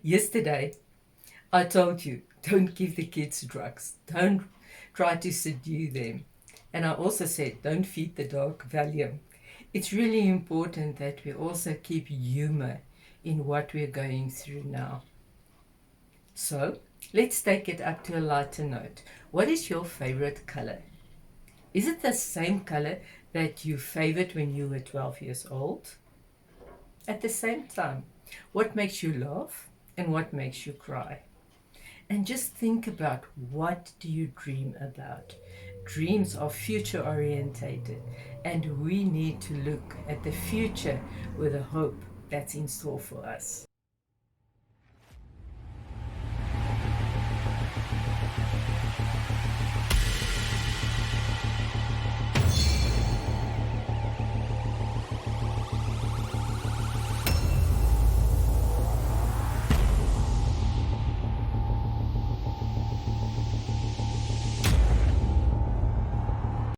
Yesterday, I told you, don't give the kids drugs. Don't try to seduce them. And I also said, don't feed the dog Valium. It's really important that we also keep humor in what we're going through now. So, let's take it up to a lighter note. What is your favorite color? Is it the same color that you favored when you were 12 years old? At the same time, what makes you laugh and what makes you cry? And just think about, what do you dream about? Dreams are future orientated, and we need to look at the future with a hope that's in store for us.